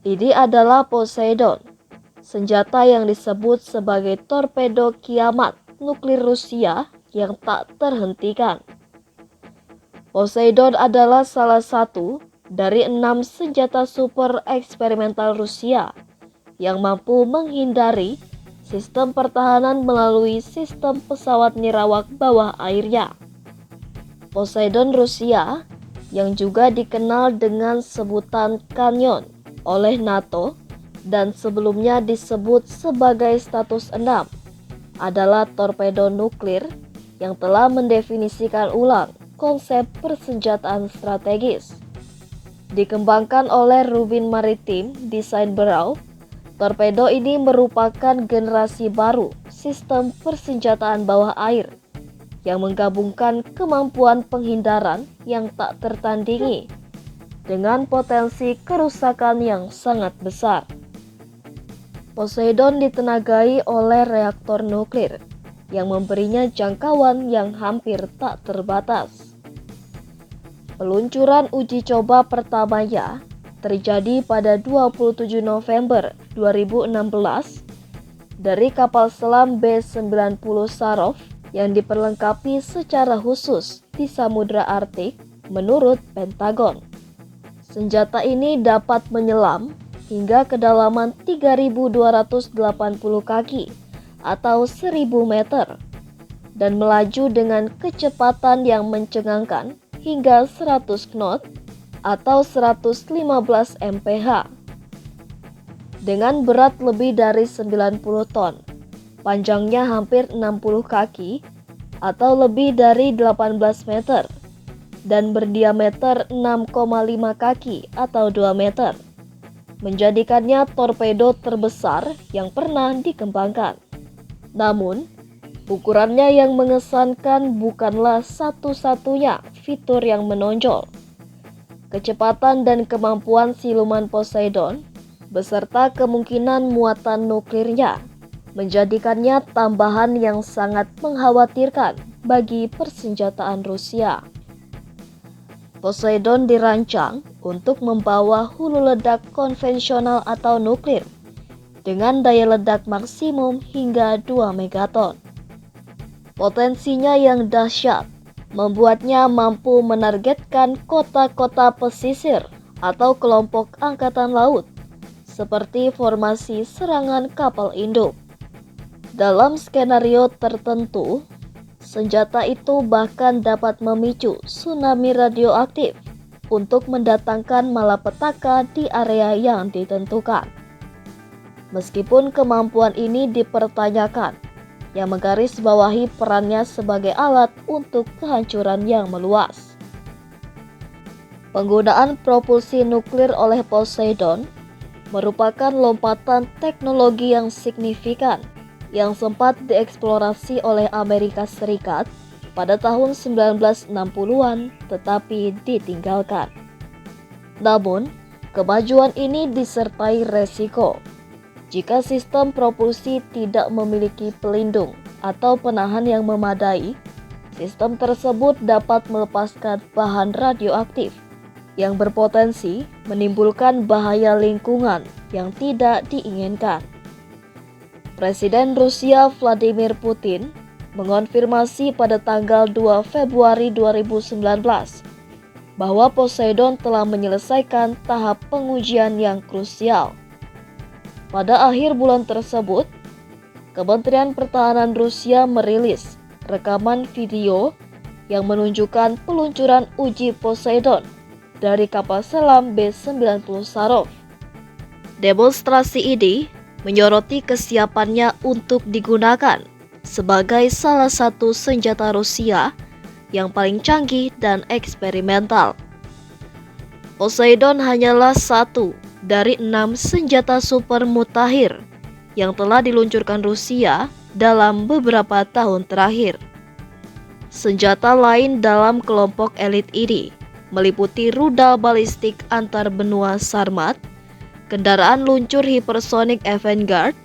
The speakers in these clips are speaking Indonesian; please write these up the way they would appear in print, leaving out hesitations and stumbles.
Ini adalah Poseidon, senjata yang disebut sebagai torpedo kiamat nuklir Rusia yang tak terhentikan. Poseidon adalah salah satu dari 6 senjata super eksperimental Rusia yang mampu menghindari sistem pertahanan melalui sistem pesawat nirawak bawah airnya. Poseidon Rusia, yang juga dikenal dengan sebutan Kanyon oleh NATO dan sebelumnya disebut sebagai status 6, adalah torpedo nuklir yang telah mendefinisikan ulang konsep persenjataan strategis. Dikembangkan oleh Rubin Maritime Design Bureau, torpedo ini merupakan generasi baru sistem persenjataan bawah air yang menggabungkan kemampuan penghindaran yang tak tertandingi dengan potensi kerusakan yang sangat besar. Poseidon ditenagai oleh reaktor nuklir yang memberinya jangkauan yang hampir tak terbatas. Peluncuran uji coba pertamanya terjadi pada 27 November 2016 dari kapal selam B-90 Sarov yang diperlengkapi secara khusus di Samudra Arktik menurut Pentagon. Senjata ini dapat menyelam hingga kedalaman 3.280 kaki atau 1.000 meter dan melaju dengan kecepatan yang mencengangkan hingga 100 knot atau 115 mph. Dengan berat lebih dari 90 ton, panjangnya hampir 60 kaki atau lebih dari 18 meter dan berdiameter 6,5 kaki atau 2 meter, menjadikannya torpedo terbesar yang pernah dikembangkan. Namun, ukurannya yang mengesankan bukanlah satu-satunya fitur yang menonjol. Kecepatan dan kemampuan siluman Poseidon beserta kemungkinan muatan nuklirnya menjadikannya tambahan yang sangat mengkhawatirkan bagi persenjataan Rusia. Poseidon dirancang untuk membawa hulu ledak konvensional atau nuklir dengan daya ledak maksimum hingga 2 megaton. Potensinya yang dahsyat membuatnya mampu menargetkan kota-kota pesisir atau kelompok angkatan laut seperti formasi serangan kapal induk. Dalam skenario tertentu, senjata itu bahkan dapat memicu tsunami radioaktif untuk mendatangkan malapetaka di area yang ditentukan. Meskipun kemampuan ini dipertanyakan, yang menggarisbawahi perannya sebagai alat untuk kehancuran yang meluas. Penggunaan propulsi nuklir oleh Poseidon merupakan lompatan teknologi yang signifikan yang sempat dieksplorasi oleh Amerika Serikat pada tahun 1960-an tetapi ditinggalkan. Namun, kemajuan ini disertai resiko. Jika sistem propulsi tidak memiliki pelindung atau penahan yang memadai, sistem tersebut dapat melepaskan bahan radioaktif yang berpotensi menimbulkan bahaya lingkungan yang tidak diinginkan. Presiden Rusia Vladimir Putin mengonfirmasi pada tanggal 2 Februari 2019 bahwa Poseidon telah menyelesaikan tahap pengujian yang krusial. Pada akhir bulan tersebut, Kementerian Pertahanan Rusia merilis rekaman video yang menunjukkan peluncuran uji Poseidon dari kapal selam B-90 Sarov. Demonstrasi ini menyoroti kesiapannya untuk digunakan sebagai salah satu senjata Rusia yang paling canggih dan eksperimental. Poseidon hanyalah satu dari 6 senjata super mutakhir yang telah diluncurkan Rusia dalam beberapa tahun terakhir. Senjata lain dalam kelompok elit ini meliputi rudal balistik antar benua Sarmat, kendaraan luncur hipersonik Avangard,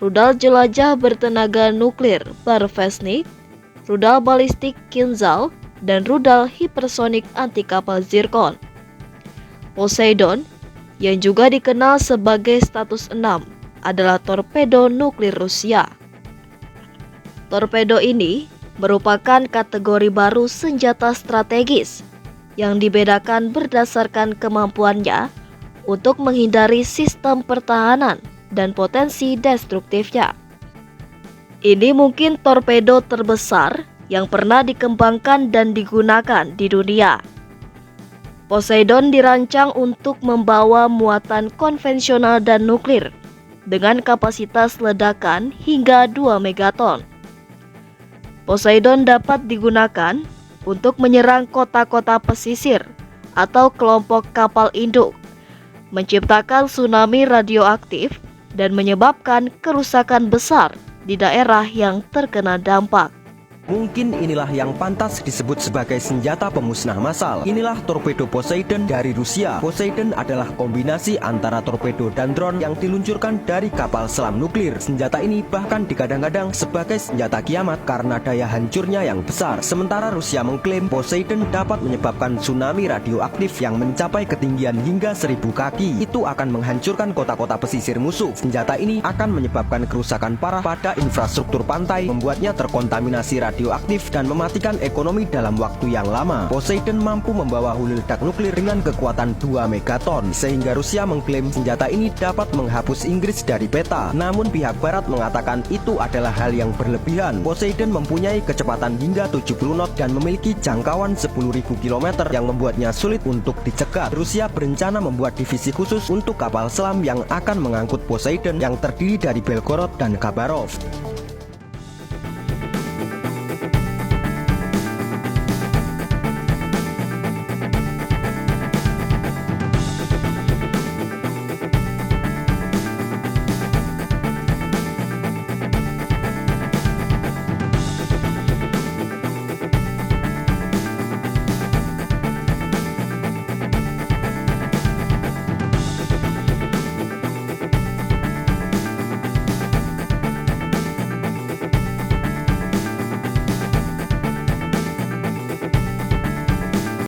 rudal jelajah bertenaga nuklir Burevestnik, rudal balistik Kinzhal, dan rudal hipersonik anti kapal Zircon. Poseidon yang juga dikenal sebagai status 6, adalah torpedo nuklir Rusia. Torpedo ini merupakan kategori baru senjata strategis yang dibedakan berdasarkan kemampuannya untuk menghindari sistem pertahanan dan potensi destruktifnya. Ini mungkin torpedo terbesar yang pernah dikembangkan dan digunakan di dunia. Poseidon dirancang untuk membawa muatan konvensional dan nuklir dengan kapasitas ledakan hingga 2 megaton. Poseidon dapat digunakan untuk menyerang kota-kota pesisir atau kelompok kapal induk, menciptakan tsunami radioaktif, dan menyebabkan kerusakan besar di daerah yang terkena dampak. Mungkin inilah yang pantas disebut sebagai senjata pemusnah massal. Inilah torpedo Poseidon dari Rusia. Poseidon adalah kombinasi antara torpedo dan drone yang diluncurkan dari kapal selam nuklir. Senjata ini bahkan digadang-gadang sebagai senjata kiamat karena daya hancurnya yang besar. Sementara Rusia mengklaim Poseidon dapat menyebabkan tsunami radioaktif yang mencapai ketinggian hingga 1000 kaki. Itu akan menghancurkan kota-kota pesisir musuh. Senjata ini akan menyebabkan kerusakan parah pada infrastruktur pantai, membuatnya terkontaminasi radioaktif dan mematikan ekonomi dalam waktu yang lama. Poseidon mampu membawa hulu ledak nuklir dengan kekuatan 2 megaton, sehingga Rusia mengklaim senjata ini dapat menghapus Inggris dari peta. Namun pihak barat mengatakan itu adalah hal yang berlebihan. Poseidon mempunyai kecepatan hingga 70 knot dan memiliki jangkauan 10.000 km yang membuatnya sulit untuk dicegat. Rusia berencana membuat divisi khusus untuk kapal selam yang akan mengangkut Poseidon yang terdiri dari Belgorod dan Khabarov.